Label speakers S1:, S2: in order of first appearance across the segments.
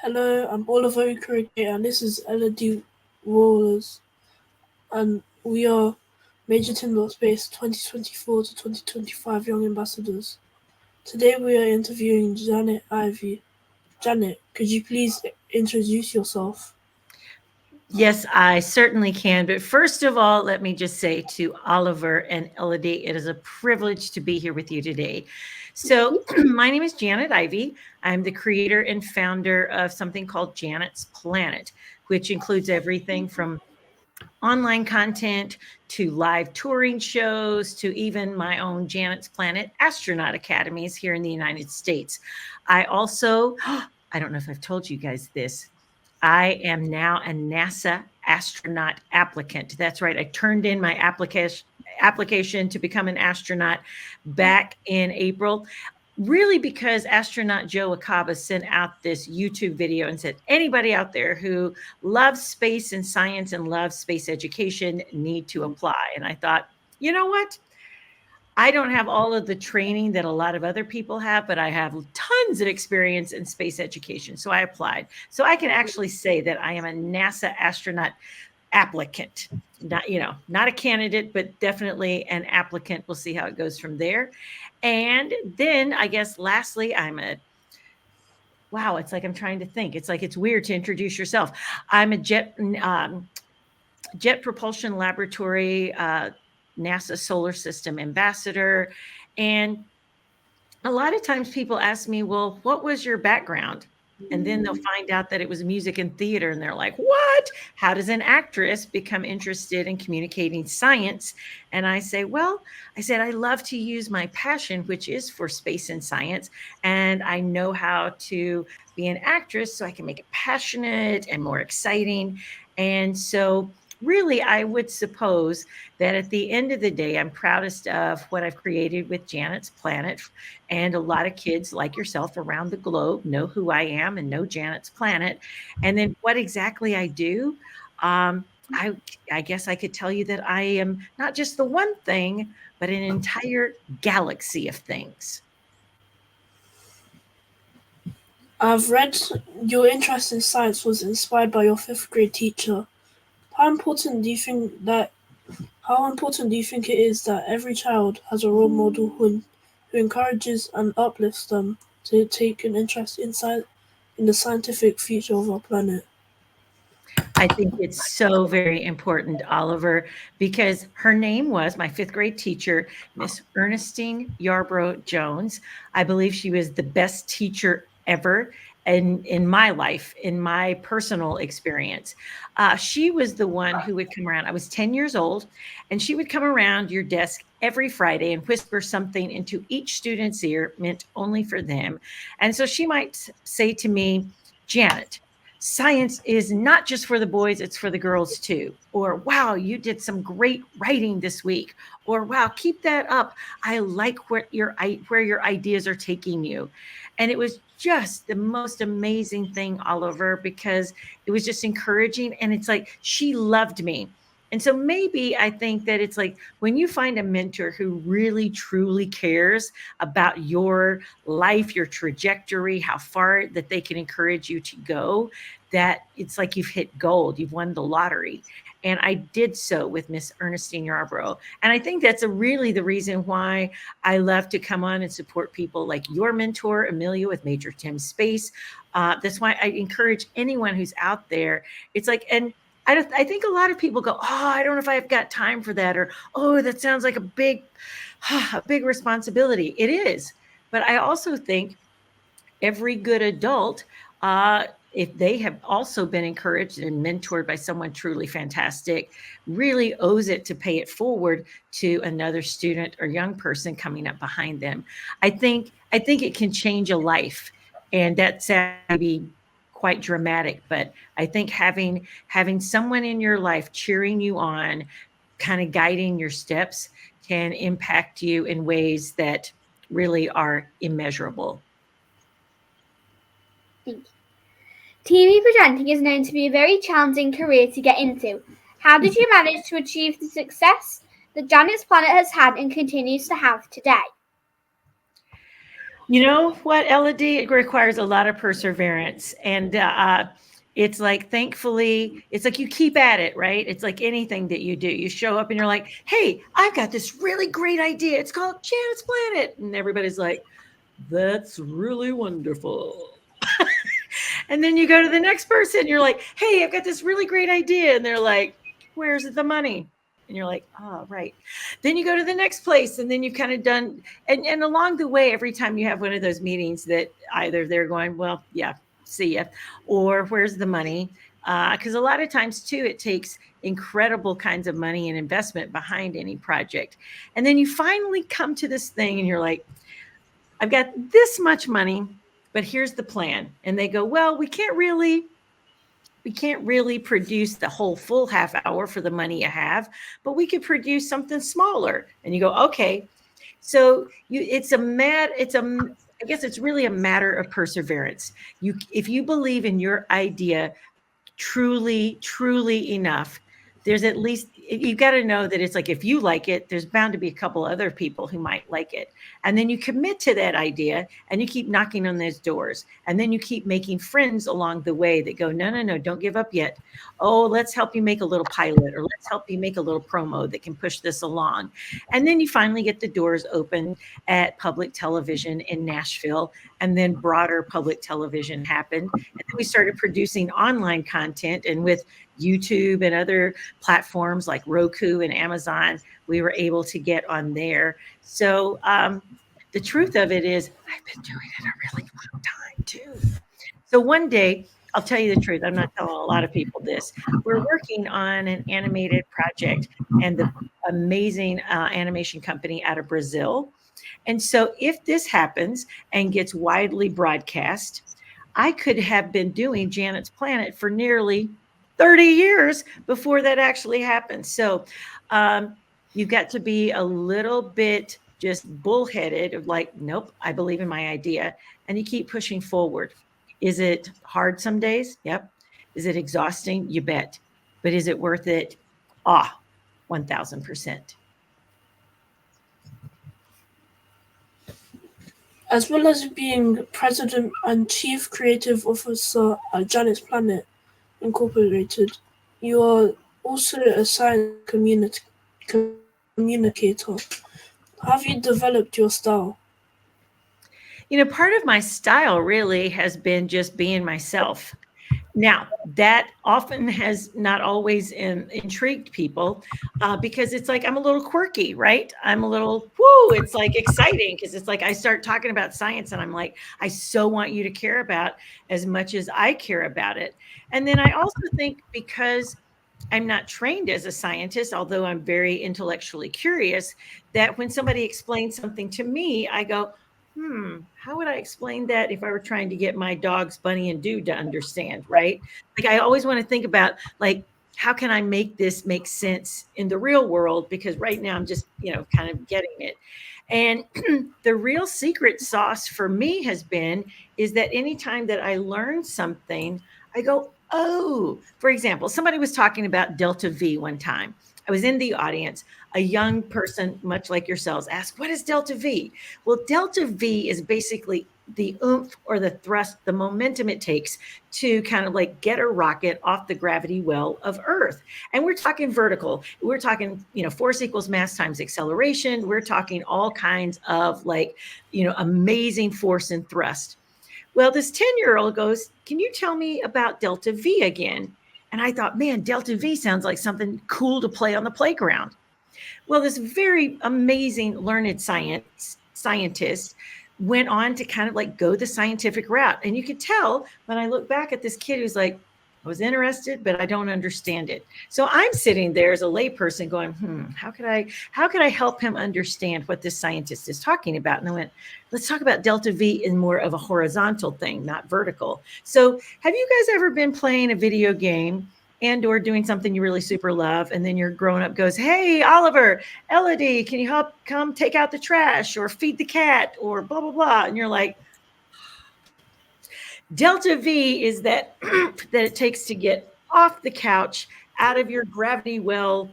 S1: Hello, I'm Oliver Ukereghe, and this is Elodie Wohlers, and we are MajorTim.space 2024 to 2025 Young Ambassadors. Today we are interviewing Janet Ivey. Janet, could you please introduce yourself?
S2: Yes, I certainly can. But first of all, let me just say to Oliver and Elodie, it is a privilege to be here with you today. So, my name is Janet Ivey. I'm the creator and founder of something called Janet's Planet, which includes everything from online content to live touring shows to even my own Janet's Planet Astronaut Academies here in the United States. I also, I don't know if I've told you guys this, I am now a NASA astronaut applicant. That's right. I turned in my application to become an astronaut back in April. Really, because astronaut Joe Akaba sent out this YouTube video and said, anybody out there who loves space and science and loves space education need to apply. And I thought, you know what? I don't have all of the training that a lot of other people have, but I have tons of experience in space education. So I applied. So I can actually say that I am a NASA astronaut applicant. Not, not a candidate, but definitely an applicant. We'll see how it goes from there. And then I guess lastly, wow, it's like I'm trying to think. It's like it's weird to introduce yourself. I'm a Jet Propulsion Laboratory NASA Solar System ambassador. And a lot of times people ask me, well, what was your background? And then they'll find out that it was music and theater. And they're like, what? How does an actress become interested in communicating science? And I say, well, I said, I love to use my passion, which is for space and science. And I know how to be an actress so I can make it passionate and more exciting. And so really, I would suppose that at the end of the day, I'm proudest of what I've created with Janet's Planet. And a lot of kids like yourself around the globe know who I am and know Janet's Planet. And then what exactly I do, I, I guess I could tell you that I am not just the one thing, but an entire galaxy of things.
S1: I've read your interest in science was inspired by your fifth grade teacher. How important do you think that How important do you think it is that every child has a role model who encourages and uplifts them to take an interest in the scientific future of our planet?
S2: I think it's so very important, Oliver, because her name was my fifth grade teacher, Miss Ernestine Yarbrough Jones. I believe she was the best teacher ever in my life, in my personal experience. She was the one who would come around. I was 10 years old, and she would come around your desk every Friday and whisper something into each student's ear meant only for them. And so she might say to me, Janet, science is not just for the boys, it's for the girls too. Or, wow, you did some great writing this week. Or, wow, keep that up. I like where your ideas are taking you. And it was just the most amazing thing, Oliver, because it was just encouraging. And it's like she loved me. And so maybe I think that it's like when you find a mentor who really truly cares about your life, your trajectory, how far that they can encourage you to go, that it's like you've hit gold, you've won the lottery. And I did so with Miss Ernestine Yarbrough. And I think that's really the reason why I love to come on and support people like your mentor, Amelia, with MajorTim.space. That's why I encourage anyone who's out there. It's like, and I think a lot of people go, oh, I don't know if I've got time for that, or oh, that sounds like a big responsibility. It is, but I also think every good adult, if they have also been encouraged and mentored by someone truly fantastic, really owes it to pay it forward to another student or young person coming up behind them. I think it can change a life, and that sounds maybe quite dramatic, but I think having someone in your life cheering you on, kind of guiding your steps, can impact you in ways that really are immeasurable.
S3: Thank you. TV presenting is known to be a very challenging career to get into. How did you manage to achieve the success that Janet's Planet has had and continues to have today?
S2: You know what, Elodie? It requires a lot of perseverance. And it's like, thankfully, it's like you keep at it, right? It's like anything that you do. You show up and you're like, hey, I've got this really great idea. It's called Janet's Planet. And everybody's like, that's really wonderful. And then you go to the next person. You're like, hey, I've got this really great idea. And they're like, where's the money? And you're like, oh, right. Then you go to the next place, and then you've kind of done, and along the way, every time you have one of those meetings that either they're going, well, yeah, see ya, or where's the money? Because a lot of times, too, it takes incredible kinds of money and investment behind any project. And then you finally come to this thing, and you're like, I've got this much money, but here's the plan. And they go, well, we can't really produce the whole full half hour for the money you have, but we could produce something smaller. And you go, okay. So I guess it's really a matter of perseverance. If you believe in your idea truly, truly enough, there's at least, you got to know that it's like, if you like it, there's bound to be a couple other people who might like it. And then you commit to that idea and you keep knocking on those doors. And then you keep making friends along the way that go, no, don't give up yet. Oh, let's help you make a little pilot, or let's help you make a little promo that can push this along. And then you finally get the doors open at public television in Nashville, and then broader public television happened. And then we started producing online content, and with YouTube and other platforms like Roku and Amazon, we were able to get on there. So the truth of it is, I've been doing it a really long time too. So one day, I'll tell you the truth, I'm not telling a lot of people this. We're working on an animated project, and the amazing animation company out of Brazil. And so if this happens and gets widely broadcast, I could have been doing Janet's Planet for nearly 30 years before that actually happened. So you've got to be a little bit just bullheaded of like, nope, I believe in my idea. And you keep pushing forward. Is it hard some days? Yep. Is it exhausting? You bet. But is it worth it? 1000%.
S1: As well as being president and chief creative officer at Janet's Planet Incorporated, you are also a science communicator. Have you developed your style?
S2: Part of my style really has been just being myself. Now, that often has not always intrigued people because it's like I'm a little quirky, right? I'm a little, it's like exciting because it's like I start talking about science and I'm like, I so want you to care about as much as I care about it. And then I also think because I'm not trained as a scientist, although I'm very intellectually curious, that when somebody explains something to me, I go, how would I explain that if I were trying to get my dogs Bunny and Dude to understand, right? Like I always want to think about like, how can I make this make sense in the real world? Because right now I'm just, kind of getting it. And the real secret sauce for me is that anytime that I learn something, I go, oh, for example, somebody was talking about Delta V one time. I was in the audience. A young person, much like yourselves, asked, what is Delta V? Well, Delta V is basically the oomph or the thrust, the momentum it takes to kind of like get a rocket off the gravity well of Earth. And we're talking vertical. We're talking, force equals mass times acceleration. We're talking all kinds of like, amazing force and thrust. Well, this 10-year-old goes, can you tell me about Delta V again? And I thought, man, Delta V sounds like something cool to play on the playground. Well, this very amazing learned scientist went on to kind of like go the scientific route. And you could tell when I look back at this kid who's like, I was interested, but I don't understand it. So I'm sitting there as a layperson going, how could I help him understand what this scientist is talking about? And I went, let's talk about Delta V in more of a horizontal thing, not vertical. So have you guys ever been playing a video game and or doing something you really super love, and then your grown-up goes, hey, Oliver, Elodie, can you help come take out the trash or feed the cat or blah, blah, blah. And you're like, Delta V is that that it takes to get off the couch, out of your gravity well,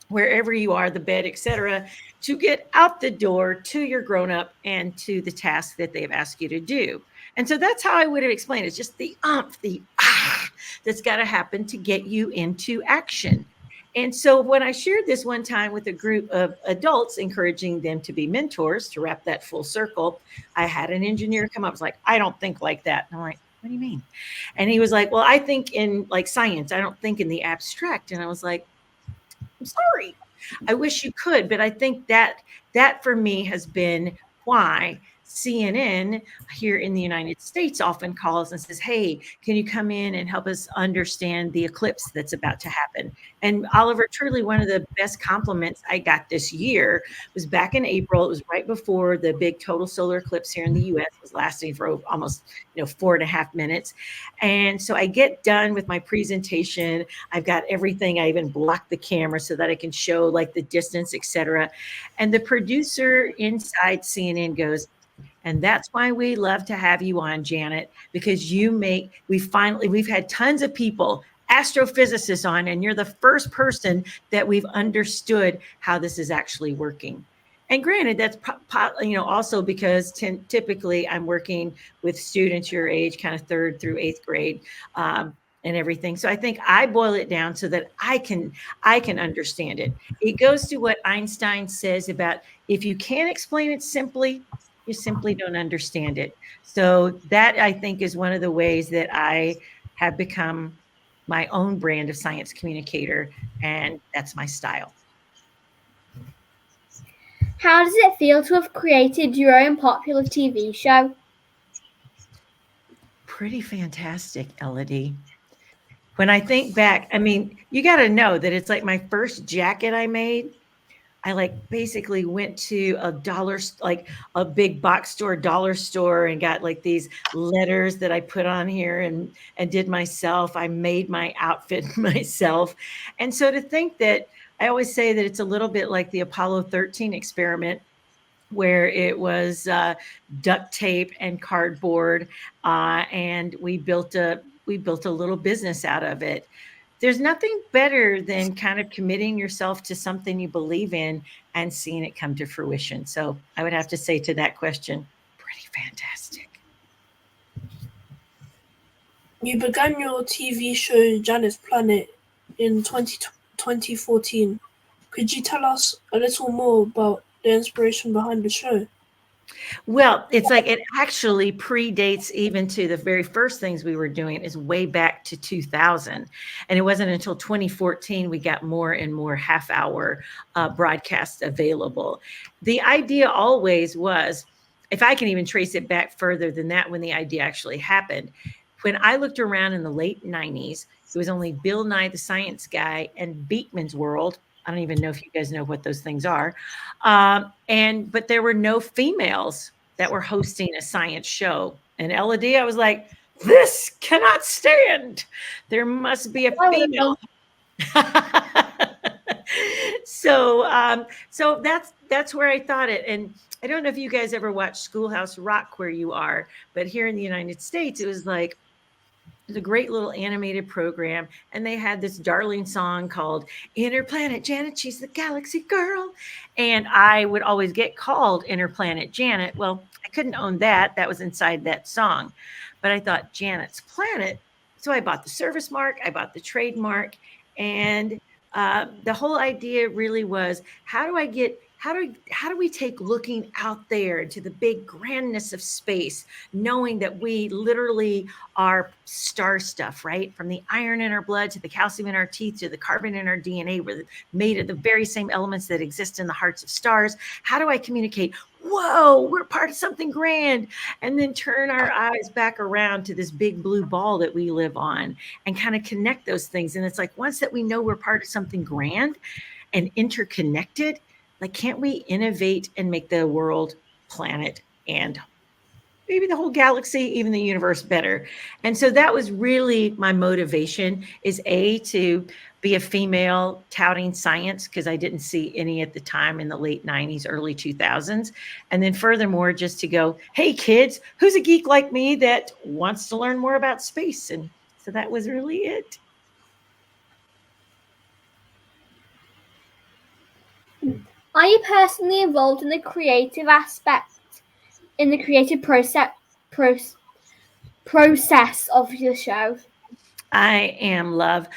S2: wherever you are, the bed, etc., to get out the door to your grown up and to the task that they've asked you to do. And so that's how I would have explained it. It's just the that's got to happen to get you into action. And so when I shared this one time with a group of adults, encouraging them to be mentors to wrap that full circle, I had an engineer come up, was like, I don't think like that. And I'm like, what do you mean? And he was like, well, I think in like science, I don't think in the abstract. And I was like, I'm sorry. I wish you could, but I think that for me has been why CNN here in the United States often calls and says, hey, can you come in and help us understand the eclipse that's about to happen? And Oliver, truly one of the best compliments I got this year was back in April. It was right before the big total solar eclipse here in the US was lasting for almost 4.5 minutes. And so I get done with my presentation. I've got everything. I even blocked the camera so that I can show like the distance, etc. And the producer inside CNN goes, and that's why we love to have you on, Janet, because we've had tons of people, astrophysicists on, and you're the first person that we've understood how this is actually working. And granted, that's also because typically I'm working with students your age, kind of 3rd through 8th grade, and everything. So I think I boil it down so that I can understand it. It goes to what Einstein says about if you can't explain it simply, you simply don't understand it. So that I think is one of the ways that I have become my own brand of science communicator, and that's my style.
S3: How does it feel to have created your own popular TV show?
S2: Pretty fantastic, Elodie. When I think back, I mean, you got to know that it's like my first jacket I made. I like basically went to a big box store, dollar store, and got like these letters that I put on here and did myself. I made my outfit myself. And so to think that, I always say that it's a little bit like the Apollo 13 experiment, where it was duct tape and cardboard, and we built a little business out of it. There's nothing better than kind of committing yourself to something you believe in and seeing it come to fruition. So I would have to say to that question, pretty fantastic.
S1: You began your TV show Janet's Planet in 2014. Could you tell us a little more about the inspiration behind the show?
S2: Well, it's like it actually predates even to the very first things we were doing is way back to 2000. And it wasn't until 2014 we got more and more half-hour broadcasts available. The idea always was, if I can even trace it back further than that, when the idea actually happened, when I looked around in the late 90s, it was only Bill Nye the Science Guy and Beekman's World. I don't even know if you guys know what those things are. But there were no females that were hosting a science show. And Elodie, I was like, this cannot stand. There must be a female. So that's where I thought it. And I don't know if you guys ever watched Schoolhouse Rock where you are, but here in the United States, it was like, it's a great little animated program, and they had this darling song called Inner Planet Janet, She's the Galaxy Girl. And I would always get called Inner Planet Janet. Well, I couldn't own that. That was inside that song. But I thought Janet's Planet. So I bought the service mark, I bought the trademark, and the whole idea really was, how do we take looking out there into the big grandness of space, knowing that we literally are star stuff, right? From the iron in our blood to the calcium in our teeth to the carbon in our DNA, we're made of the very same elements that exist in the hearts of stars. How do I communicate, whoa, we're part of something grand, and then turn our eyes back around to this big blue ball that we live on and kind of connect those things? And it's like, once that we know we're part of something grand and interconnected, like, can't we innovate and make the world, planet, and maybe the whole galaxy, even the universe better? And so that was really my motivation, is to be a female touting science, because I didn't see any at the time in the late 90s, early 2000s. And then furthermore, just to go, hey kids, who's a geek like me that wants to learn more about space? And so that was really it.
S3: Are you personally involved in the creative aspect, in the creative process of the show?
S2: I am, love.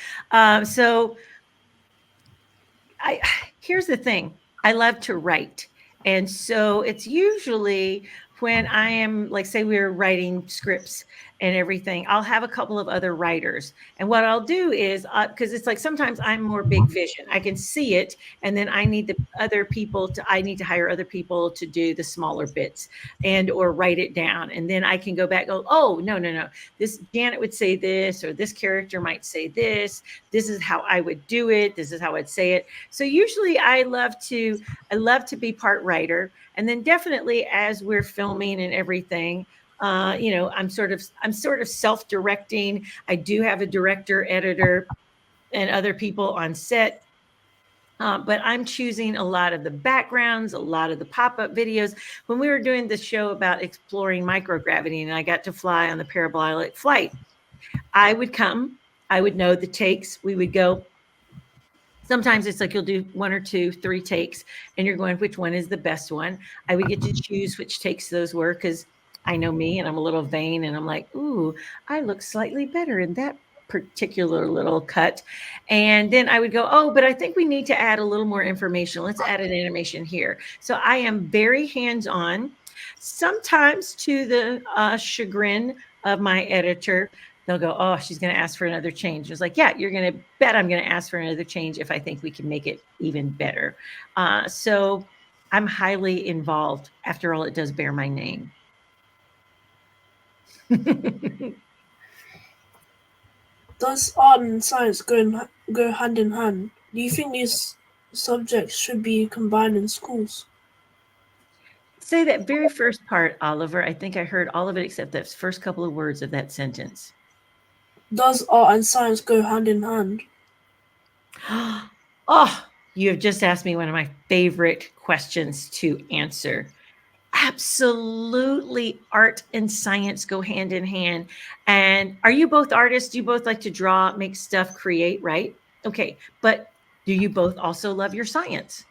S2: Here's the thing. I love to write. And so it's usually when I am, like, say we're writing scripts and everything, I'll have a couple of other writers. And what I'll do is, because it's like sometimes I'm more big vision, I can see it, and then I need I need to hire other people to do the smaller bits and or write it down. And then I can go back, go, oh, no. This Janet would say this, or this character might say this. This is how I would do it. This is how I'd say it. So usually I love to be part writer, and then definitely as we're filming and everything, I'm sort of self-directing. I do have a director, editor, and other people on set. But I'm choosing a lot of the backgrounds, a lot of the pop-up videos. When we were doing the show about exploring microgravity and I got to fly on the parabolic flight, I would know the takes. We would go. Sometimes it's like you'll do 1 or 2, 3 takes, and you're going, which one is the best one? I would get to choose which takes those were, because I know me and I'm a little vain, and I'm like, ooh, I look slightly better in that particular little cut. And then I would go, oh, but I think we need to add a little more information. Let's add an animation here. So I am very hands-on, sometimes to the chagrin of my editor. They'll go, oh, she's going to ask for another change. It's like, yeah, you're going to bet I'm going to ask for another change if I think we can make it even better. So I'm highly involved. After all, it does bear my name.
S1: Does art and science go hand in hand? Do you think these subjects should be combined in schools?
S2: Say that very first part, Oliver. I think I heard all of it except those first couple of words of that sentence.
S1: Does art and science go hand in hand?
S2: Oh, you have just asked me one of my favorite questions to answer. Absolutely, art and science go hand in hand. And are you both artists? Do you both like to draw, make stuff, create, right? Okay, but do you both also love your science,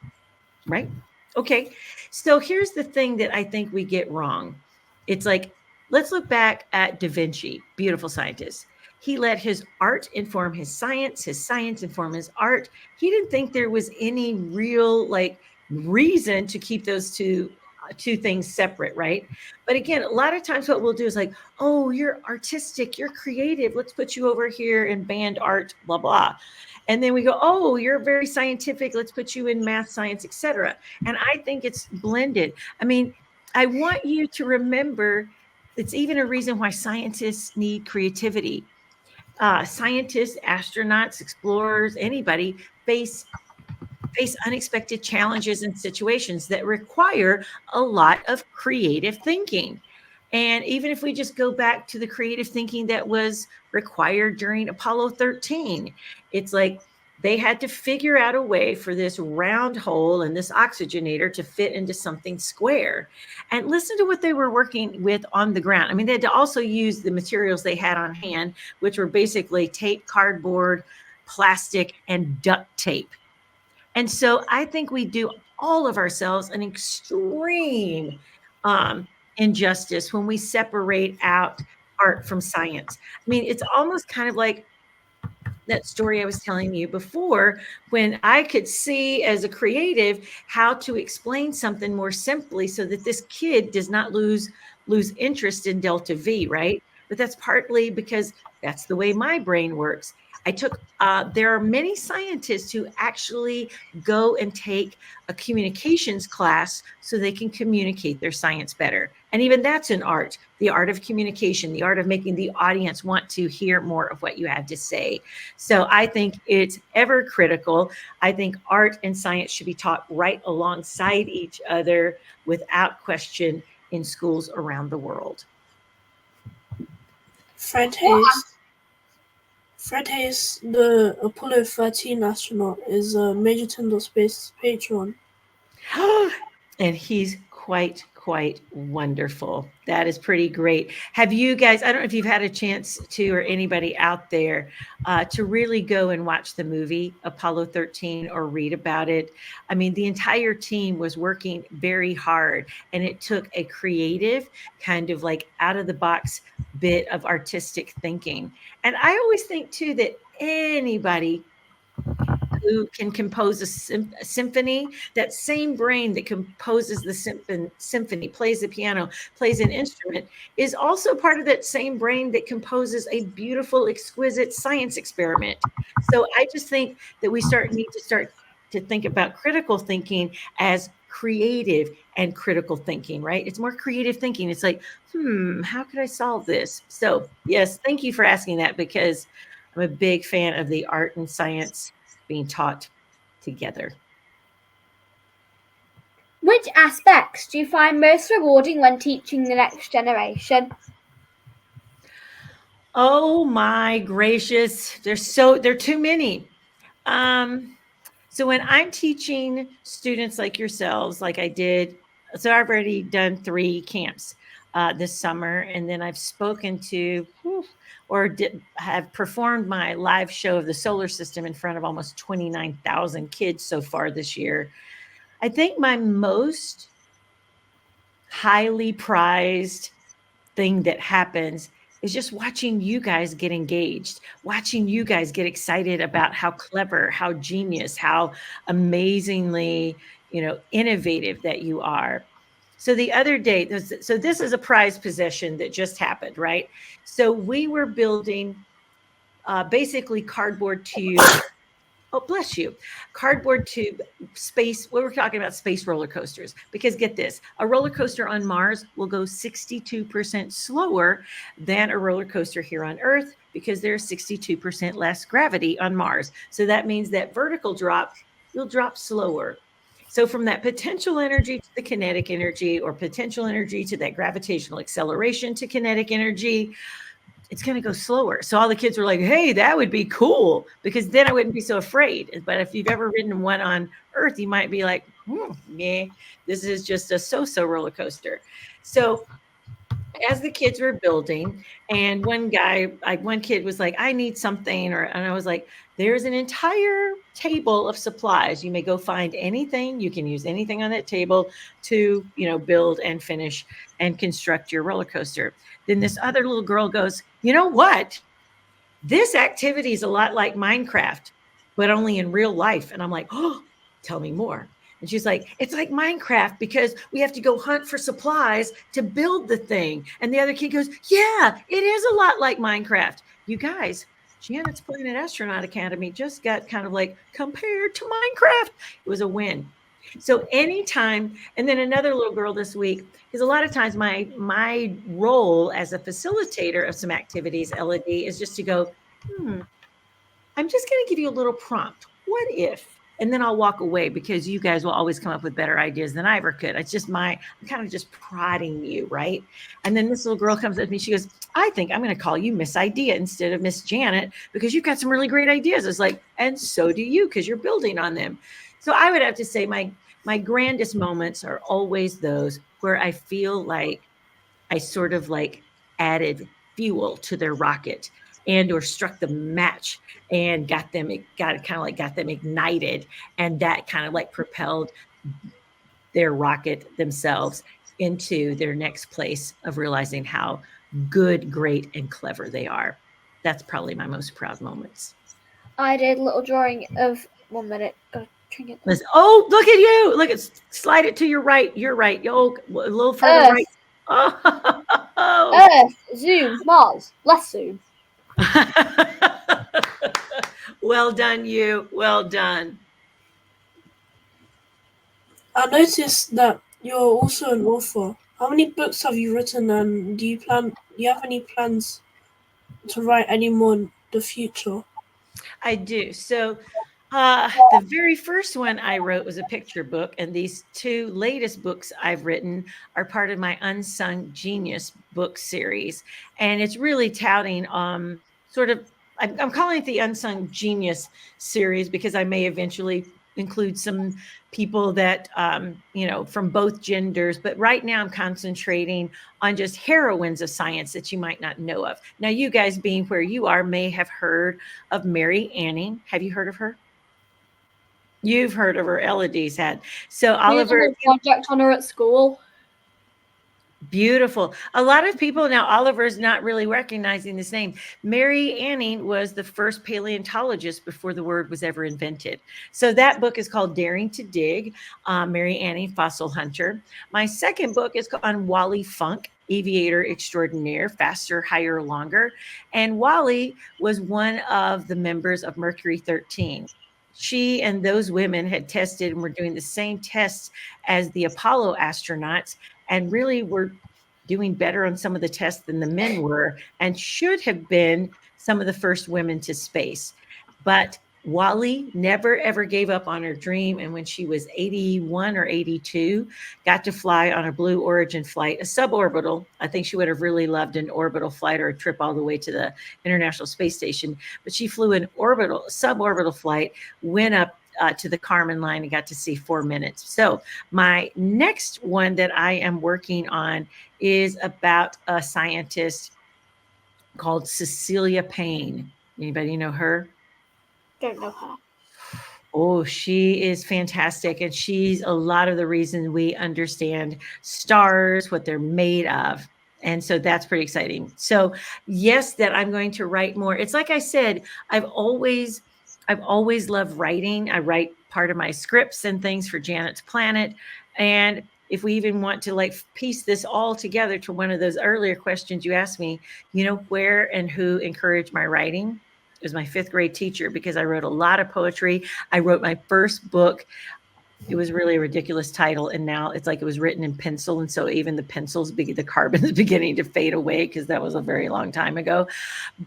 S2: right? Okay, so here's the thing that I think we get wrong. It's like, let's look back at Da Vinci, beautiful scientist. He let his art inform his science inform his art. He didn't think there was any real reason to keep those two things separate, right? But again, a lot of times what we'll do is like, oh, you're artistic, you're creative, let's put you over here in band art, blah, blah. And then we go, oh, you're very scientific, let's put you in math, science, etc. And I think it's blended. I mean, I want you to remember it's even a reason why scientists need creativity. Scientists, astronauts, explorers, anybody face unexpected challenges and situations that require a lot of creative thinking. And even if we just go back to the creative thinking that was required during Apollo 13, it's like they had to figure out a way for this round hole and this oxygenator to fit into something square. And listen to what they were working with on the ground. I mean, they had to also use the materials they had on hand, which were basically tape, cardboard, plastic, and duct tape. And so I think we do all of ourselves an extreme injustice when we separate out art from science. I mean, it's almost kind of like that story I was telling you before, when I could see as a creative how to explain something more simply so that this kid does not lose interest in delta V, right? But that's partly because that's the way my brain works. There are many scientists who actually go and take a communications class so they can communicate their science better. And even that's an art, the art of communication, the art of making the audience want to hear more of what you have to say. So I think it's ever critical. I think art and science should be taught right alongside each other without question in schools around the world.
S1: Fred Hayes, the Apollo 13 astronaut, is MajorTim.space patron.
S2: And he's quite wonderful. That is pretty great. Have you guys, I don't know if you've had a chance to, or anybody out there, to really go and watch the movie Apollo 13 or read about it. I mean, the entire team was working very hard, and it took a creative kind of like out of the box bit of artistic thinking. And I always think too that anybody who can compose a symphony, that same brain that composes the symphony, plays the piano, plays an instrument, is also part of that same brain that composes a beautiful, exquisite science experiment. So I just think that we need to start to think about critical thinking as creative and critical thinking, right? It's more creative thinking. It's like, how could I solve this? So yes, thank you for asking that, because I'm a big fan of the art and science being taught together.
S3: Which aspects do you find most rewarding when teaching the next generation?
S2: Oh my gracious, there are too many. So when I'm teaching students like yourselves, like I did, so I've already done 3 camps this summer, and then I've spoken to have performed my live show of the solar system in front of almost 29,000 kids so far this year. I think my most highly prized thing that happens is just watching you guys get engaged, watching you guys get excited about how clever, how genius, how amazingly, innovative that you are. So the other day, this is a prized possession that just happened, right? So we were building basically cardboard tube. Oh, bless you. Cardboard tube space. We were talking about space roller coasters, because get this, a roller coaster on Mars will go 62% slower than a roller coaster here on Earth, because there's 62% less gravity on Mars. So that means that vertical drop, you'll drop slower. So from that potential energy to the kinetic energy, or potential energy to that gravitational acceleration to kinetic energy, it's going to go slower. So all the kids were like, hey, that would be cool, because then I wouldn't be so afraid. But if you've ever ridden one on Earth, you might be like, yeah, this is just a so-so roller coaster. So as the kids were building, and one kid was like, I need something, and I was like, there's an entire table of supplies. You may go find anything. You can use anything on that table to, build and finish and construct your roller coaster. Then this other little girl goes, you know what? This activity is a lot like Minecraft, but only in real life. And I'm like, oh, tell me more. And she's like, it's like Minecraft, because we have to go hunt for supplies to build the thing. And the other kid goes, yeah, it is a lot like Minecraft. You guys, Janet's Planet Astronaut Academy just got kind of like compared to Minecraft. It was a win. So anytime, and then another little girl this week, because a lot of times my role as a facilitator of some activities, Elodie, is just to go, I'm just going to give you a little prompt. What if? And then I'll walk away, because you guys will always come up with better ideas than I ever could. It's just I'm kind of just prodding you, right? And then this little girl comes up to me. She goes, I think I'm going to call you Miss Idea instead of Miss Janet, because you've got some really great ideas. It's like, and so do you, because you're building on them. So I would have to say my grandest moments are always those where I feel like I sort of like added fuel to their rocket, and or struck the match and got them ignited, and that kind of like propelled their rocket themselves into their next place of realizing how good, great, and clever they are. That's probably my most proud moments.
S3: I did a little drawing of 1 minute.
S2: Oh, look at you. Look at, slide it to your right. You're right. Oh, a little further right. Oh.
S3: Earth, zoom, Mars, less zoom.
S2: Well done, you. Well done.
S1: I noticed that you're also an author. How many books have you written, and do you have any plans to write any more in the future?
S2: I do. So the very first one I wrote was a picture book, and these 2 latest books I've written are part of my Unsung Genius book series. And it's really touting I'm calling it the Unsung Genius series, because I may eventually include some people that, from both genders. But right now I'm concentrating on just heroines of science that you might not know of. Now, you guys being where you are may have heard of Mary Anning. Have you heard of her? You've heard of her. Elodie's had. So Oliver,
S3: We did a project on her at school.
S2: beautiful. A lot of people now, Oliver's not really recognizing this name. Mary Anning was the first paleontologist before the word was ever invented. So that book is called Daring to Dig, Mary Anning, Fossil Hunter. My second book is on Wally Funk, Aviator Extraordinaire, Faster, Higher, Longer. And Wally was one of the members of Mercury 13. She and those women had tested and were doing the same tests as the Apollo astronauts, and really were doing better on some of the tests than the men were, and should have been some of the first women to space. But Wally never ever gave up on her dream, and when she was 81 or 82, got to fly on a Blue Origin flight, a suborbital. I think she would have really loved an orbital flight or a trip all the way to the International Space Station, but she flew an suborbital flight, went up to the Kármán line and got to see 4 minutes. So my next one that I am working on is about a scientist called Cecilia Payne. Anybody know her?
S3: Don't know her.
S2: Oh, she is fantastic. And she's a lot of the reason we understand stars, what they're made of. And so that's pretty exciting. So yes, that I'm going to write more. It's like I said, I've always loved writing. I write part of my scripts and things for Janet's Planet. And if we even want to like piece this all together to one of those earlier questions you asked me, where and who encouraged my writing? It was my 5th grade teacher, because I wrote a lot of poetry. I wrote my first book. It was really a ridiculous title, and now it's like it was written in pencil, and so even the carbon is beginning to fade away, because that was a very long time ago.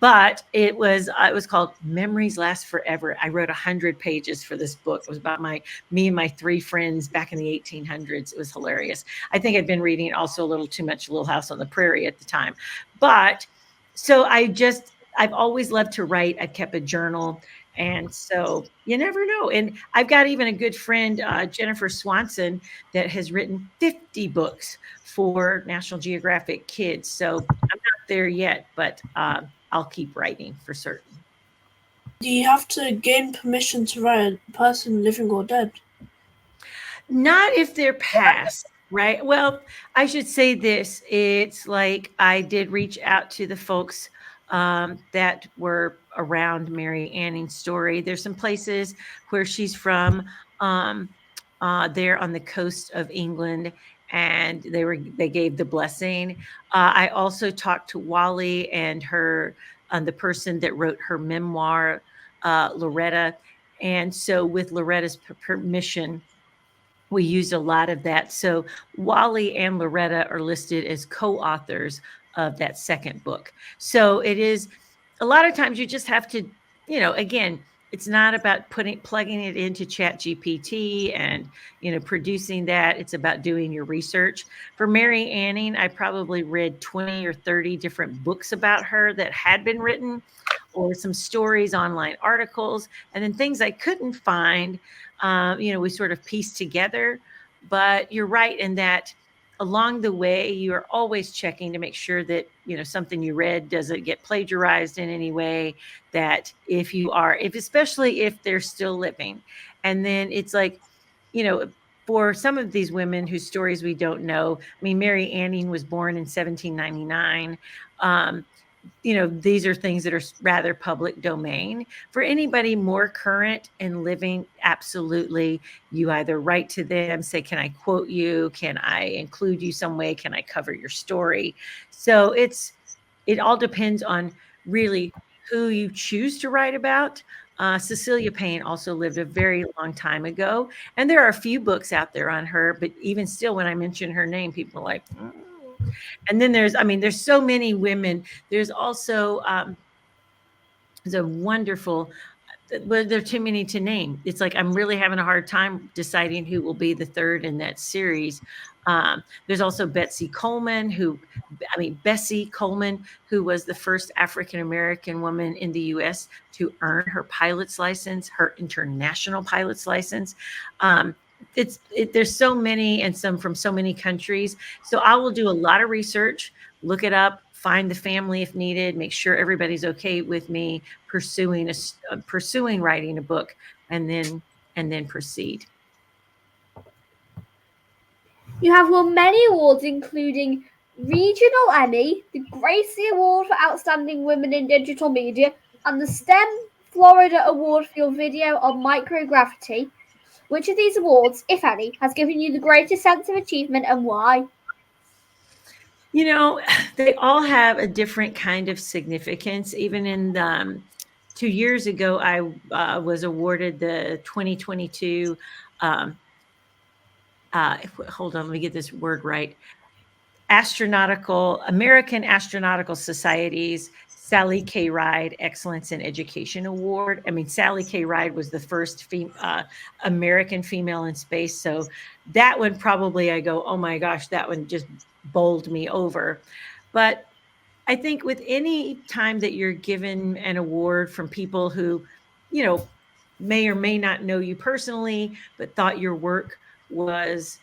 S2: But it was called Memories Last Forever. I wrote 100 pages for this book. It was about me and my 3 friends back in the 1800s. It was hilarious. I think I'd been reading also a little too much Little House on the Prairie at the time. But so I've always loved to write. I kept a journal. And so you never know. And I've got even a good friend, Jennifer Swanson, that has written 50 books for National Geographic Kids. So I'm not there yet, but I'll keep writing for certain.
S1: Do you have to gain permission to write a person living or dead?
S2: Not if they're past, right? Well, I should say this. It's like I did reach out to the folks that were around Mary Anning's story. There's some places where she's from there on the coast of England, and they gave the blessing. I also talked to Wally and the person that wrote her memoir, Loretta. And so with Loretta's permission, we used a lot of that. So Wally and Loretta are listed as co-authors of that second book. So it is a lot of times you just have to, again, it's not about plugging it into ChatGPT and, producing that. It's about doing your research. For Mary Anning, I probably read 20 or 30 different books about her that had been written, or some stories, online articles, and then things I couldn't find, we sort of pieced together. But you're right in that along the way, you're always checking to make sure that, something you read doesn't get plagiarized in any way, that especially if they're still living. And then it's like, for some of these women whose stories we don't know, I mean, Mary Anning was born in 1799. These are things that are rather public domain. For anybody more current and living, absolutely, you either write to them, say, can I quote you? Can I include you some way? Can I cover your story? So it all depends on really who you choose to write about. Cecilia Payne also lived a very long time ago, and there are a few books out there on her, but even still, when I mention her name, people are like, And then there's so many women. There's also there's a wonderful But there are too many to name. It's like I'm really having a hard time deciding who will be the third in that series. There's also Bessie Coleman, who was the first African American woman in the U.S. to earn her pilot's license, her international pilot's license. There's so many, and some from so many countries. So I will do a lot of research, look it up, find the family if needed, make sure everybody's okay with me pursuing writing a book, and then proceed.
S3: You have won many awards, including Regional Emmy, the Gracie Award for Outstanding Women in Digital Media, and the STEM Florida Award for your video on microgravity. Which of these awards, if any, has given you the greatest sense of achievement, and why?
S2: They all have a different kind of significance. Even in 2 years ago, I was awarded the 2022, hold on, let me get this word right, American Astronautical Society's Sally K. Ride Excellence in Education Award. I mean, Sally K. Ride was the first American female in space. So that one probably, I go, oh my gosh, that one just bowled me over. But I think with any time that you're given an award from people who, may or may not know you personally, but thought your work was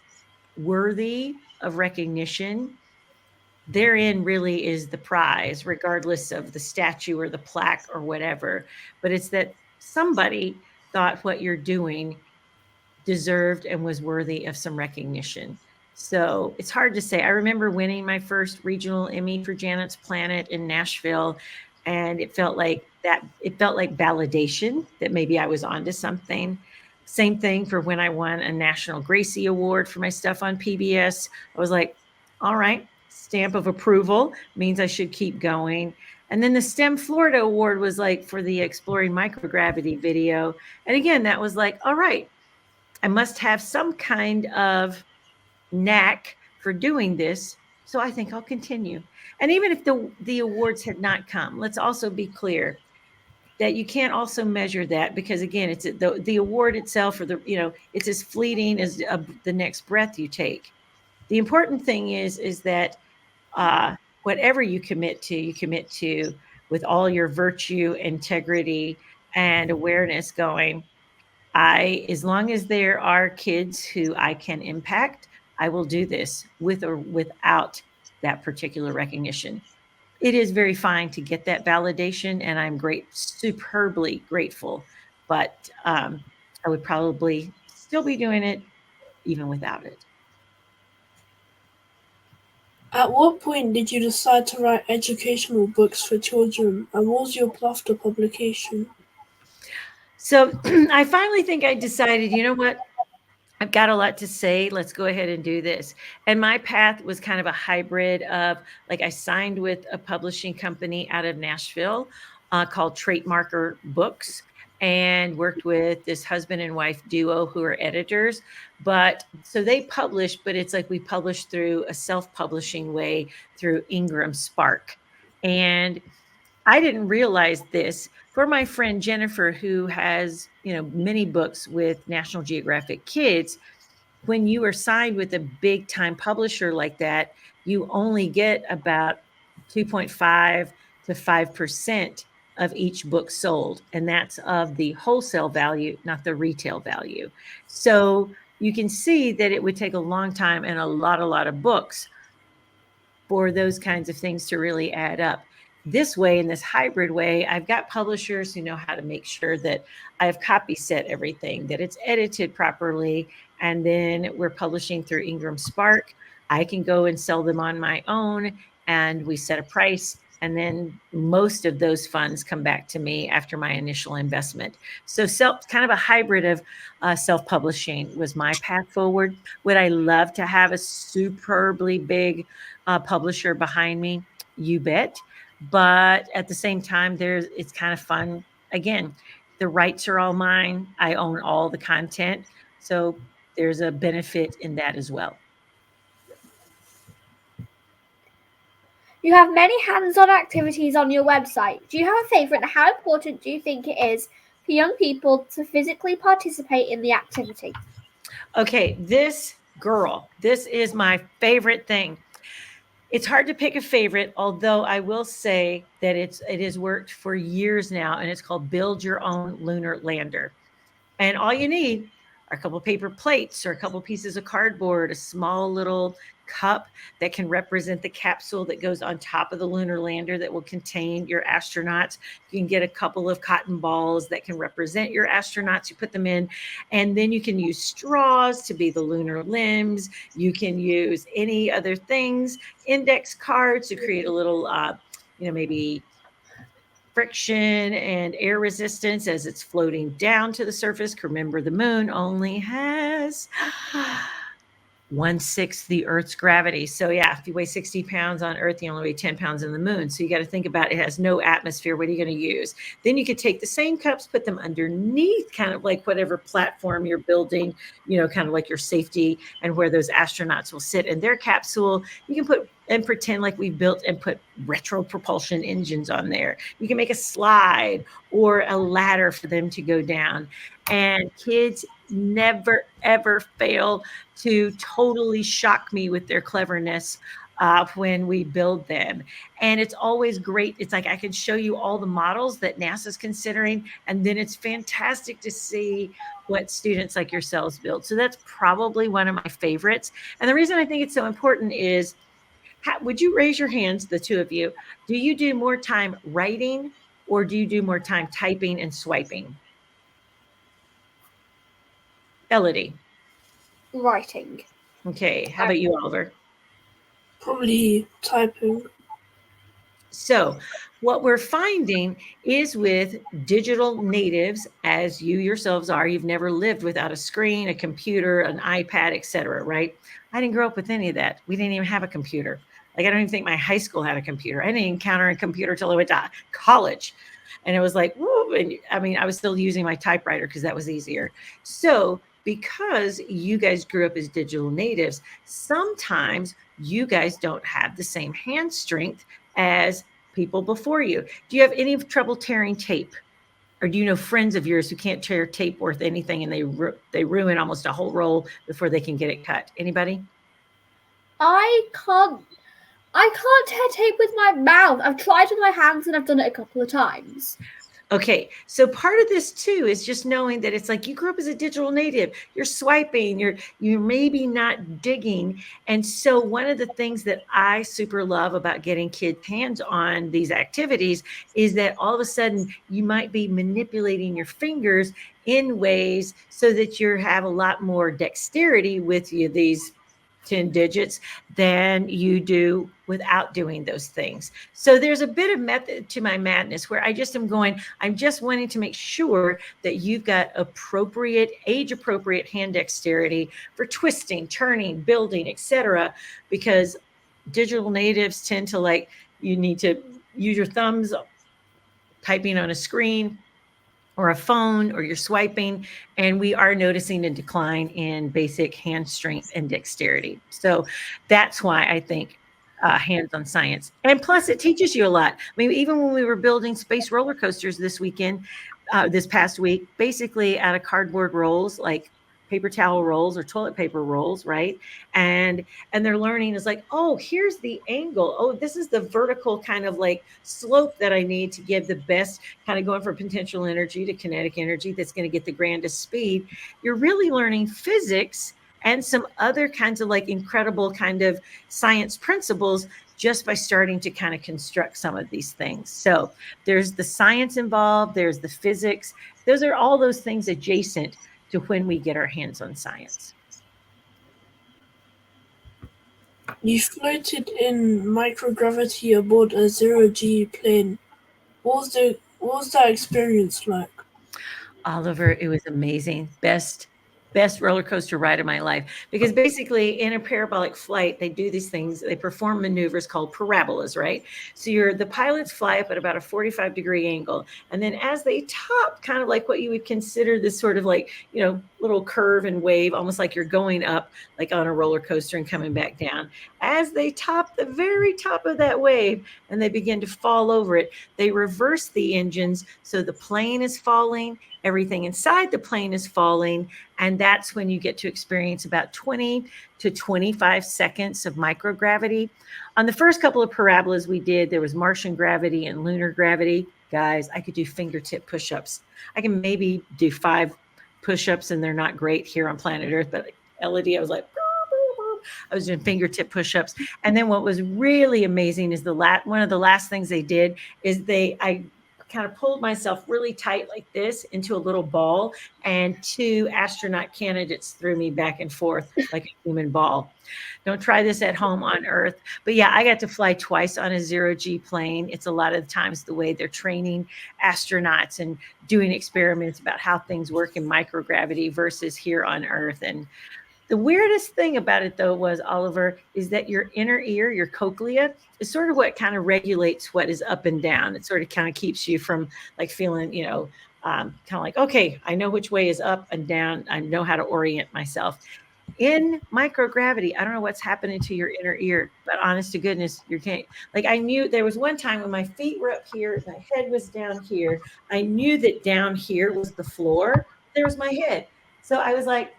S2: worthy of recognition, therein really is the prize, regardless of the statue or the plaque or whatever. But it's that somebody thought what you're doing deserved and was worthy of some recognition. So it's hard to say. I remember winning my first regional Emmy for Janet's Planet in Nashville, and it felt like validation that maybe I was onto something. Same thing for when I won a National Gracie Award for my stuff on PBS. I was like, all right, stamp of approval means I should keep going. And then the STEM Florida Award was like for the Exploring Microgravity video. And again, that was like, all right, I must have some kind of knack for doing this. So I think I'll continue. And even if the awards had not come, let's also be clear that you can't also measure that, because again, it's the award itself, or it's as fleeting as the next breath you take. The important thing is that whatever you commit to with all your virtue, integrity, and awareness going. As long as there are kids who I can impact, I will do this with or without that particular recognition. It is very fine to get that validation, and I'm superbly grateful, but I would probably still be doing it even without it.
S1: At what point did you decide to write educational books for children, and what was your path to publication?
S2: So I finally think I decided, you know what? I've got a lot to say. Let's go ahead and do this. And my path was kind of a hybrid of, like, I signed with a publishing company out of Nashville called Trademarker Books, and worked with this husband and wife duo who are editors. But so they publish, but it's like we publish through a self-publishing way through Ingram Spark. And I didn't realize this. For my friend Jennifer, who has, many books with National Geographic Kids, when you are signed with a big time publisher like that, you only get about 2.5 to 5% of each book sold. And that's of the wholesale value, not the retail value. So you can see that it would take a long time and a lot of books for those kinds of things to really add up. This way, in this hybrid way, I've got publishers who know how to make sure that I've copy set everything, that it's edited properly, and then we're publishing through Ingram Spark. I can go and sell them on my own, and we set a price, and then most of those funds come back to me after my initial investment. So kind of a hybrid of self-publishing was my path forward. Would I love to have a superbly big publisher behind me? You bet. But at the same time, it's kind of fun. Again, the rights are all mine. I own all the content. So there's a benefit in that as well.
S3: You have many hands-on activities on your website. Do you have a favorite, and how important do you think it is for young people to physically participate in the activity?
S2: Okay, this is my favorite thing. It's hard to pick a favorite, although I will say that it has worked for years now, and it's called Build Your Own Lunar Lander. And all you need are a couple paper plates or a couple pieces of cardboard, a small little cup that can represent the capsule that goes on top of the lunar lander that will contain your astronauts. You can get a couple of cotton balls that can represent your astronauts. You put them in, and then you can use straws to be the lunar limbs. You can use any other things, index cards to create a little, maybe friction and air resistance as it's floating down to the surface. Remember, the moon only has 1/6 the Earth's gravity. So yeah, if you weigh 60 pounds on Earth, you only weigh 10 pounds in the moon. So you got to think about it has no atmosphere. What are you going to use? Then you could take the same cups, put them underneath kind of like whatever platform you're building, kind of like your safety and where those astronauts will sit in their capsule. You can put and pretend like we built and put retro propulsion engines on there. You can make a slide or a ladder for them to go down. And kids never, ever fail to totally shock me with their cleverness when we build them. And it's always great. It's like I can show you all the models that NASA's considering, and then it's fantastic to see what students like yourselves build. So that's probably one of my favorites. And the reason I think it's so important is, would you raise your hands, the two of you? Do you do more time writing or do you do more time typing and swiping? Elodie.
S3: Writing.
S2: Okay. How about you, Oliver?
S1: Probably typing.
S2: So what we're finding is with digital natives, as you yourselves are, you've never lived without a screen, a computer, an iPad, etc., right? I didn't grow up with any of that. We didn't even have a computer. Like, I don't even think my high school had a computer. I didn't encounter a computer till I went to college. And it was like, whoa. And I mean, I was still using my typewriter because that was easier. So because you guys grew up as digital natives, sometimes you guys don't have the same hand strength as people before you. Do you have any trouble tearing tape? Or do you know friends of yours who can't tear tape worth anything and they ruin almost a whole roll before they can get it cut? Anybody?
S3: I can't tear tape with my mouth. I've tried with my hands and I've done it a couple of times.
S2: Okay, so part of this too is just knowing that it's like you grew up as a digital native. You're swiping, you're maybe not digging. And so one of the things that I super love about getting kids' hands on these activities is that all of a sudden you might be manipulating your fingers in ways so that you have a lot more dexterity with these 10 digits than you do without doing those things. So there's a bit of method to my madness where I just am going, I'm just wanting to make sure that you've got age appropriate hand dexterity for twisting, turning, building, etc. Because digital natives tend to you need to use your thumbs typing on a screen or a phone, or you're swiping, and we are noticing a decline in basic hand strength and dexterity. So that's why I think hands-on science. And plus, it teaches you a lot. I mean, even when we were building space roller coasters this past week, basically out of cardboard rolls, like paper towel rolls or toilet paper rolls, right? And they're learning is like, oh, here's the angle. Oh, this is the vertical kind of like slope that I need to give the best kind of going from potential energy to kinetic energy that's going to get the grandest speed. You're really learning physics and some other kinds of like incredible kind of science principles just by starting to kind of construct some of these things. So there's the science involved, there's the physics. Those are all those things adjacent to when we get our hands on science.
S1: You floated in microgravity aboard a zero-G plane. What was that experience like?
S2: Oliver, it was amazing. Best roller coaster ride of my life. Because basically in a parabolic flight, they do these things, they perform maneuvers called parabolas, right? So the pilots fly up at about a 45-degree angle. And then as they top, kind of like what you would consider this sort of like, little curve and wave, almost like you're going up like on a roller coaster and coming back down. as they top the very top of that wave and they begin to fall over it, they reverse the engines so the plane is falling, everything inside the plane is falling, and that's when you get to experience about 20 to 25 seconds of microgravity. On the first couple of parabolas we did, there was Martian gravity and lunar gravity. Guys, I could do fingertip push-ups. I can maybe do 5 push-ups, and they're not great here on planet Earth, but Elodie, I was like, I was doing fingertip push-ups. And then what was really amazing is one of the last things they did is I kind of pulled myself really tight like this into a little ball, and 2 astronaut candidates threw me back and forth like a human ball. Don't try this at home on Earth. But yeah, I got to fly twice on a 0G plane. It's a lot of the times the way they're training astronauts and doing experiments about how things work in microgravity versus here on Earth. And the weirdest thing about it, though, was, Oliver, is that your inner ear, your cochlea, is sort of what kind of regulates what is up and down. It sort of kind of keeps you from like feeling, kind of like, okay, I know which way is up and down. I know how to orient myself. In microgravity, I don't know what's happening to your inner ear, but honest to goodness, you can't. Like, I knew there was one time when my feet were up here, my head was down here. I knew that down here was the floor. There was my head. So I was like,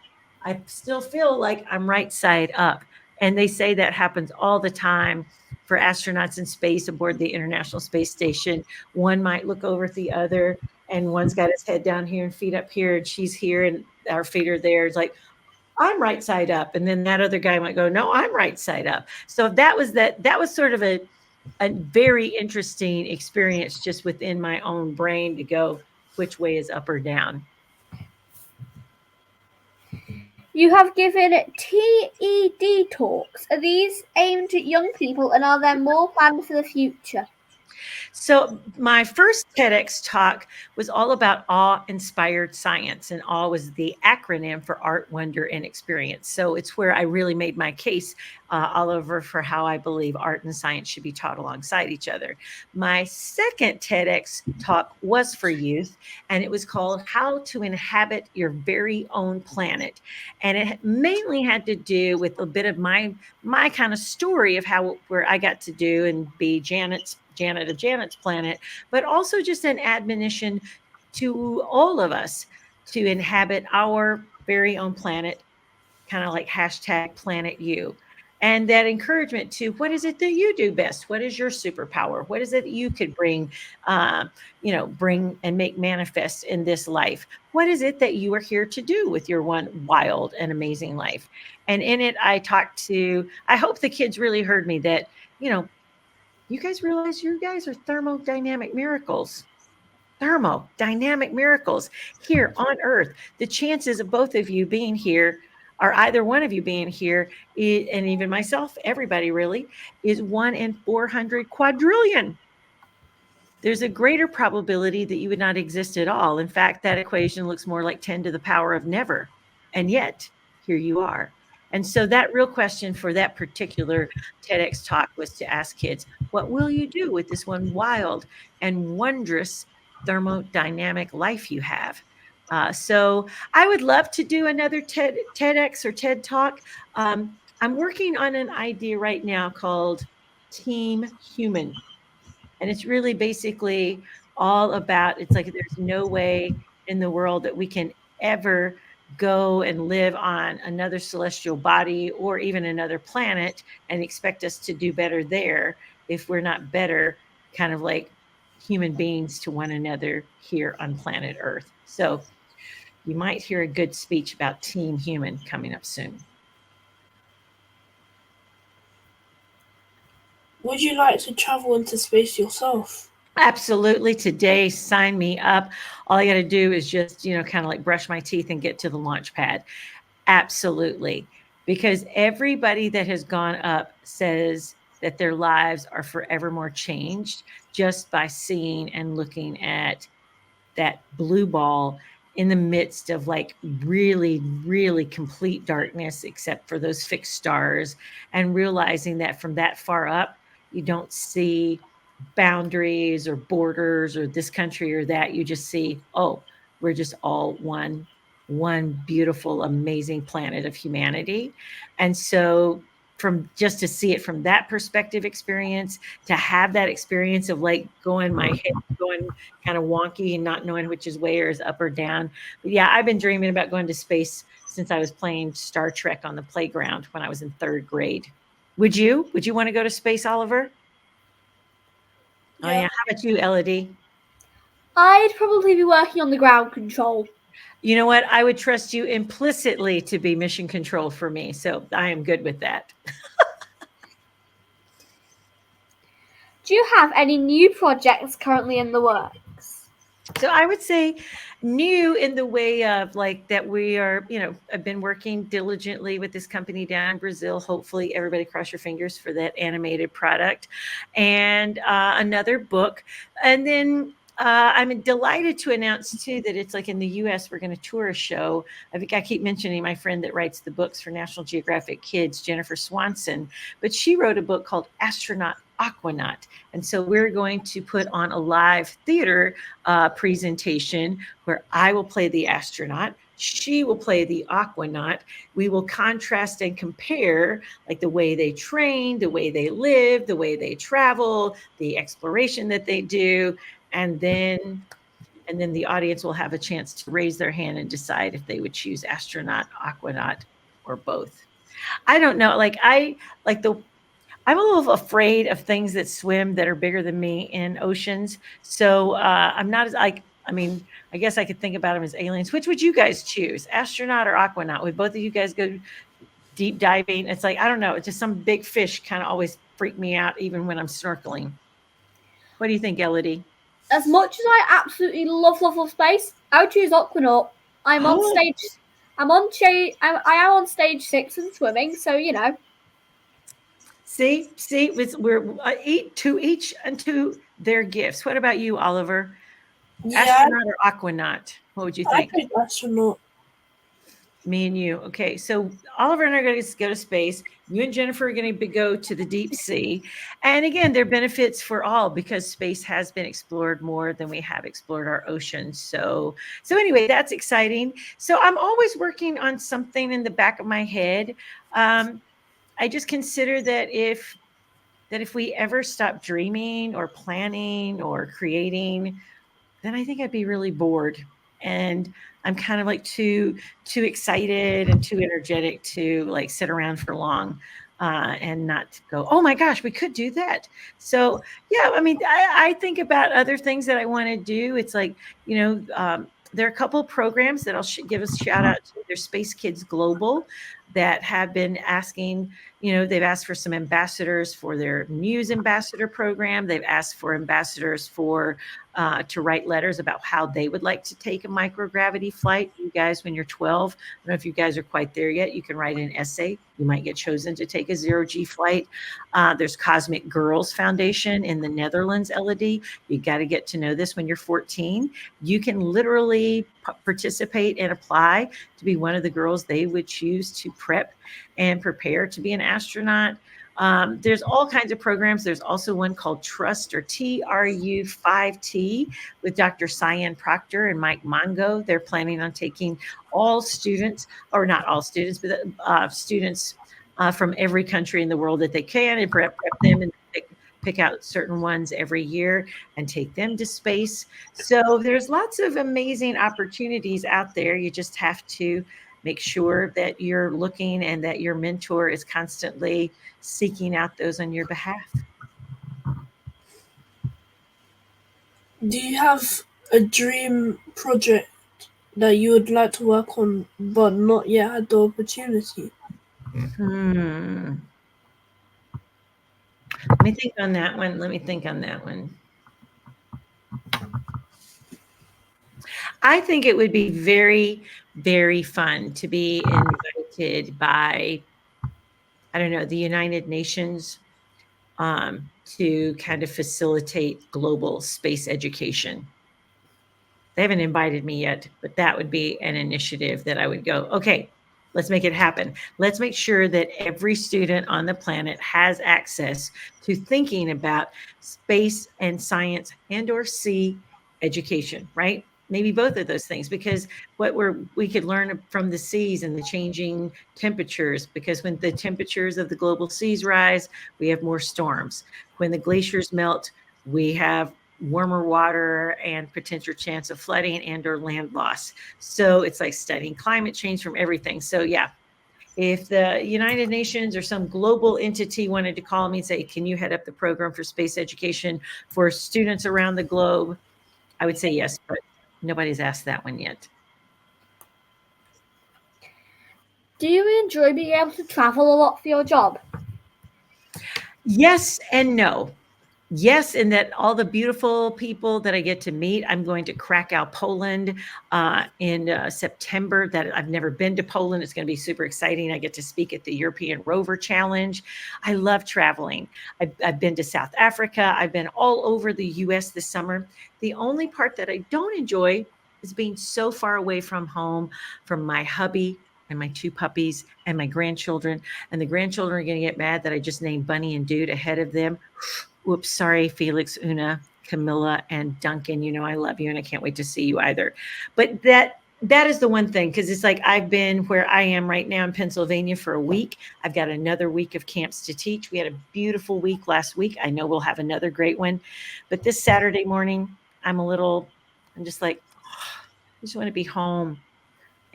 S2: I still feel like I'm right side up. And they say that happens all the time for astronauts in space aboard the International Space Station. One might look over at the other, and one's got his head down here and feet up here, and she's here, and our feet are there. It's like, I'm right side up. And then that other guy might go, no, I'm right side up. So that was sort of a very interesting experience just within my own brain to go, which way is up or down.
S3: You have given TED talks. Are these aimed at young people, and are there more planned for the future?
S2: So my first TEDx talk was all about awe-inspired science, and awe was the acronym for art, wonder, and experience. So it's where I really made my case, Oliver, for how I believe art and science should be taught alongside each other. My second TEDx talk was for youth, and it was called How to Inhabit Your Very Own Planet. And it mainly had to do with a bit of my kind of story of where I got to do and be Janet of Janet's planet, but also just an admonition to all of us to inhabit our very own planet, kind of like #PlanetU. And that encouragement to what is it that you do best? What is your superpower? What is it that you could bring and make manifest in this life? What is it that you are here to do with your one wild and amazing life? And in it, I hope the kids really heard me that, you guys realize you guys are thermodynamic miracles. Thermodynamic miracles here on Earth. The chances of both of you being here, or either one of you being here, and even myself, everybody really, is 1 in 400 quadrillion. There's a greater probability that you would not exist at all. In fact, that equation looks more like 10 to the power of never. And yet, here you are. And so that real question for that particular TEDx talk was to ask kids, what will you do with this one wild and wondrous thermodynamic life you have? So I would love to do another TEDx or TED talk. I'm working on an idea right now called Team Human. And it's really basically all about, it's like there's no way in the world that we can ever go and live on another celestial body or even another planet and expect us to do better there if we're not better kind of like human beings to one another here on planet Earth. So you might hear a good speech about Team Human coming up soon.
S1: Would you like to travel into space yourself?
S2: Absolutely. Today, sign me up. All I got to do is just, kind of like brush my teeth and get to the launch pad. Absolutely. Because everybody that has gone up says that their lives are forevermore changed just by seeing and looking at that blue ball in the midst of like really, really complete darkness, except for those fixed stars, and realizing that from that far up, you don't see boundaries or borders or this country or that. You just see, oh, we're just all one beautiful, amazing planet of humanity. And so from just to see it from that perspective experience, to have that experience of like my head going kind of wonky and not knowing which is way or is up or down. But yeah, I've been dreaming about going to space since I was playing Star Trek on the playground when I was in 3rd grade. Would you want to go to space, Oliver? Oh yeah. How about you, Elodie?
S3: I'd probably be working on the ground control.
S2: You know what? I would trust you implicitly to be mission control for me. So I am good with that.
S3: Do you have any new projects currently in the works?
S2: So I would say new in the way of like that we are, I've been working diligently with this company down in Brazil. Hopefully everybody cross your fingers for that animated product, and another book. And then I'm delighted to announce too that it's like in the US, we're going to tour a show. I think I keep mentioning my friend that writes the books for National Geographic Kids, Jennifer Swanson, but she wrote a book called Astronaut, Aquanaut. And so we're going to put on a live theater presentation where I will play the astronaut. She will play the aquanaut. We will contrast and compare like the way they train, the way they live, the way they travel, the exploration that they do. And then the audience will have a chance to raise their hand and decide if they would choose astronaut, aquanaut, or both. I don't know. I'm a little afraid of things that swim that are bigger than me in oceans. So I'm not as I guess I could think about them as aliens. Which would you guys choose, astronaut or aquanaut? Would both of you guys go deep diving? It's like, I don't know. It's just some big fish kind of always freak me out, even when I'm snorkeling. What do you think, Elodie?
S3: As much as I absolutely love space, I would choose Aquanaut. I'm on stage. I am on stage 6 in swimming, so you know.
S2: See, we're to each unto their gifts. What about you, Oliver? Yeah. Astronaut or aquanaut? What would you think?
S1: I think astronaut.
S2: Me and you. Okay, so Oliver and I are going to go to space. You and Jennifer are going to go to the deep sea. And again, there are benefits for all because space has been explored more than we have explored our oceans. So anyway, that's exciting. So I'm always working on something in the back of my head. I just consider that if we ever stop dreaming or planning or creating, then I think I'd be really bored. And I'm kind of like too excited and too energetic to like sit around for long and not go, oh my gosh, we could do that. So yeah, I mean, I think about other things that I want to do. It's like, there are a couple of programs that I'll give a shout out to. There's Space Kids Global that have been asking, they've asked for some ambassadors for their Muse ambassador program. They've asked for ambassadors to write letters about how they would like to take a microgravity flight. You guys, when you're 12, I don't know if you guys are quite there yet, you can write an essay. You might get chosen to take a 0G flight. There's Cosmic Girls Foundation in the Netherlands, Elodie. You got to get to know this when you're 14. You can literally participate and apply to be one of the girls they would choose to prep and prepare to be an astronaut. There's all kinds of programs. There's also one called Trust, or TRU5T, with Dr. Cyan Proctor and Mike Mongo. They're planning on taking all students, or not all students, but students from every country in the world that they can, and prep them and pick out certain ones every year and take them to space. So there's lots of amazing opportunities out there. You just have to make sure that you're looking and that your mentor is constantly seeking out those on your behalf.
S1: Do you have a dream project that you would like to work on but not yet had the opportunity?
S2: Let me think on that one. I think it would be very, very fun to be invited by, I don't know, the United Nations to kind of facilitate global space education. They haven't invited me yet, but that would be an initiative that I would go, okay, let's make it happen. Let's make sure that every student on the planet has access to thinking about space and science and or sea education, right? maybe both of those things, because we could learn from the seas and the changing temperatures, because when the temperatures of the global seas rise, we have more storms. When the glaciers melt, we have warmer water and potential chance of flooding and or land loss. So it's like studying climate change from everything. So yeah, if the United Nations or some global entity wanted to call me and say, can you head up the program for space education for students around the globe, I would say yes, but nobody's asked that one yet.
S3: Do you enjoy being able to travel a lot for your job?
S2: Yes and no. Yes, in that all the beautiful people that I get to meet. I'm going to Krakow, Poland in September. That I've never been to Poland. It's going to be super exciting. I get to speak at the European Rover Challenge. I love traveling. I've been to South Africa. I've been all over the US this summer. The only part that I don't enjoy is being so far away from home, from my hubby and my 2 puppies and my grandchildren. And the grandchildren are going to get mad that I just named Bunny and Dude ahead of them. Whoops, sorry, Felix, Una, Camilla, and Duncan. You know I love you, and I can't wait to see you either. But that is the one thing, because it's like I've been where I am right now in Pennsylvania for a week. I've got another week of camps to teach. We had a beautiful week last week. I know we'll have another great one. But this Saturday morning, I'm just like, I just want to be home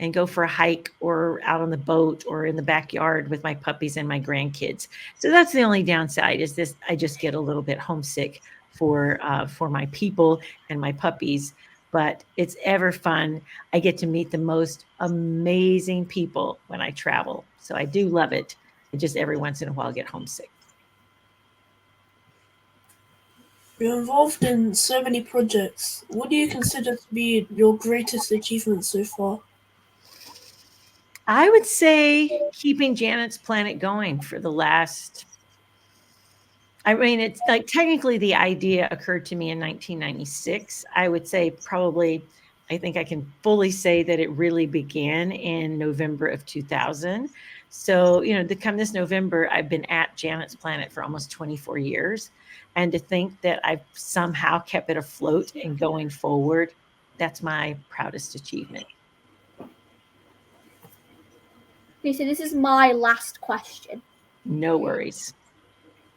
S2: and go for a hike or out on the boat or in the backyard with my puppies and my grandkids. So that's the only downside, is this, I just get a little bit homesick for my people and my puppies, but it's ever fun. I get to meet the most amazing people when I travel. So I do love it. I just every once in a while get homesick.
S1: You're involved in so many projects. What do you consider to be your greatest achievement so far?
S2: I would say keeping Janet's Planet going for the last, I mean, it's like technically the idea occurred to me in 1996. I would say probably, I think I can fully say that it really began in November of 2000. So, come this November, I've been at Janet's Planet for almost 24 years. And to think that I've somehow kept it afloat and going forward, that's my proudest achievement.
S3: Lisa, this is my last question.
S2: No worries.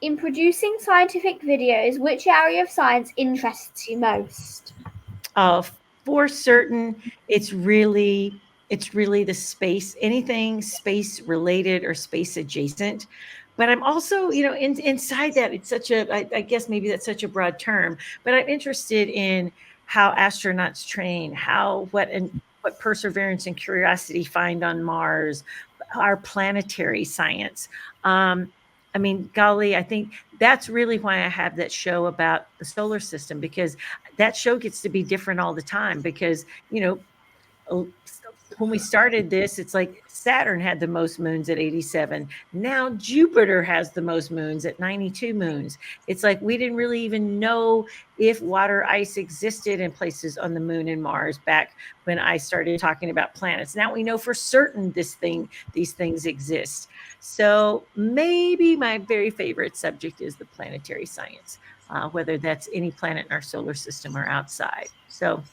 S3: In producing scientific videos, which area of science interests you most?
S2: For certain, it's really the space, anything space related or space adjacent. But I'm also, inside that, it's I guess maybe that's such a broad term, but I'm interested in how astronauts train, what perseverance and curiosity find on Mars, our planetary science. I mean, golly, I think that's really why I have that show about the solar system, because that show gets to be different all the time. Because, when we started this, it's like Saturn had the most moons at 87. Now Jupiter has the most moons at 92 moons. It's like we didn't really even know if water ice existed in places on the moon and Mars back when I started talking about planets. Now we know for certain these things exist. So maybe my very favorite subject is the planetary science, whether that's any planet in our solar system or outside. So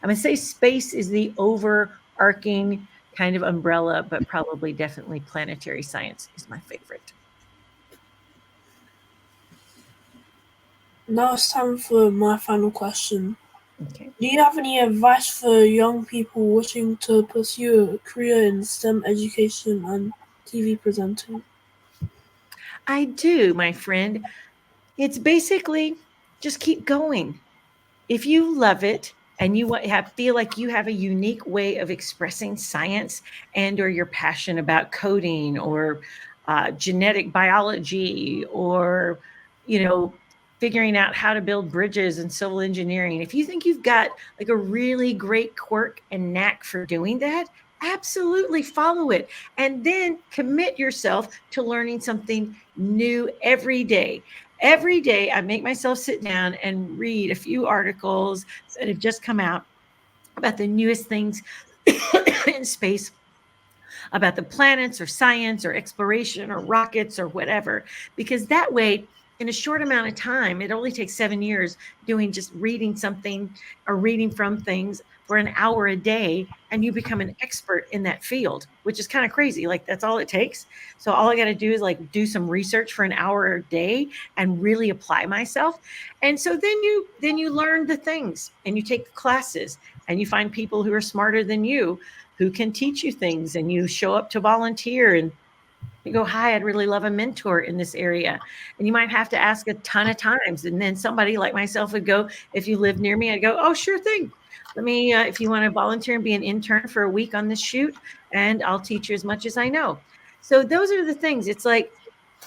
S2: I'm going to say space is the overarching kind of umbrella, but probably definitely planetary science is my favorite.
S1: Now it's time for my final question.
S2: Okay.
S1: Do you have any advice for young people wishing to pursue a career in STEM education and TV presenting?
S2: I do, my friend. It's basically just keep going. If you love it and you feel like you have a unique way of expressing science, and or you're passionate about coding or genetic biology, or figuring out how to build bridges and civil engineering, if you think you've got like a really great quirk and knack for doing that, absolutely follow it, and then commit yourself to learning something new every day. Every day, I make myself sit down and read a few articles that have just come out about the newest things in space, about the planets or science or exploration or rockets or whatever, because that way in a short amount of time, it only takes 7 years doing just reading something or reading from things for an hour a day, and you become an expert in that field, which is kind of crazy. Like, that's all it takes. So all I got to do is like do some research for an hour a day and really apply myself. And so then you learn the things and you take classes and you find people who are smarter than you who can teach you things, and you show up to volunteer and you go, hi, I'd really love a mentor in this area. And you might have to ask a ton of times. And then somebody like myself would go, if you live near me, I'd go, oh, sure thing. Let me, if you want to volunteer and be an intern for a week on this shoot, and I'll teach you as much as I know. So those are the things. It's like,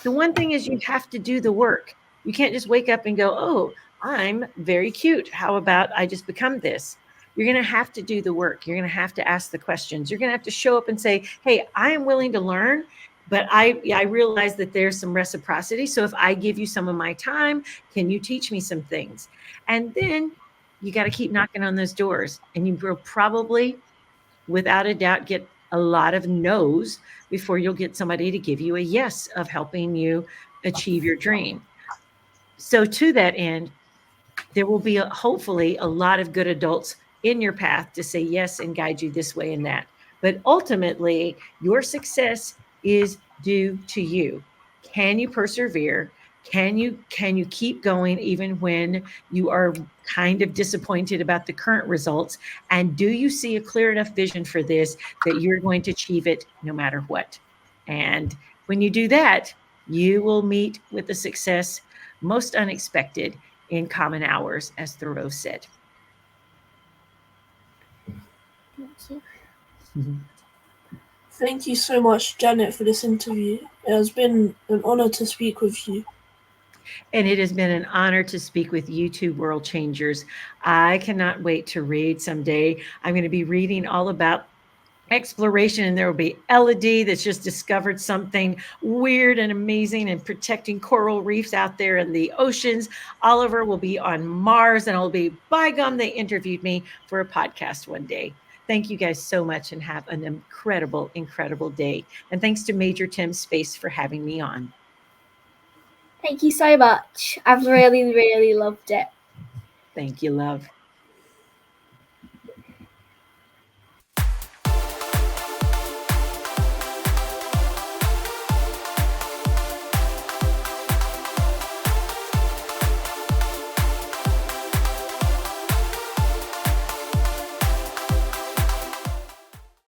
S2: the one thing is you have to do the work. You can't just wake up and go, oh, I'm very cute. How about I just become this? You're going to have to do the work. You're going to have to ask the questions. You're going to have to show up and say, hey, I am willing to learn. But I realize that there's some reciprocity. So if I give you some of my time, can you teach me some things? And then you got to keep knocking on those doors. And you will probably, without a doubt, get a lot of no's before you'll get somebody to give you a yes of helping you achieve your dream. So to that end, there will be hopefully a lot of good adults in your path to say yes and guide you this way and that. But ultimately, your success is due to you. Can you persevere? Can you keep going even when you are kind of disappointed about the current results? And do you see a clear enough vision for this that you're going to achieve it no matter what? And when you do that, you will meet with the success most unexpected in common hours, as Thoreau said.
S1: Thank you so much, Janet, for this interview. It has been an honor to speak with you.
S2: And it has been an honor to speak with you two world changers. I cannot wait to read someday. I'm going to be reading all about exploration, and there will be Elodie that's just discovered something weird and amazing and protecting coral reefs out there in the oceans. Oliver will be on Mars, and I'll be, by gum, they interviewed me for a podcast one day. Thank you guys so much, and have an incredible, incredible day. And thanks to MajorTim.space for having me on.
S3: Thank you so much. I've really, really loved it.
S2: Thank you, love.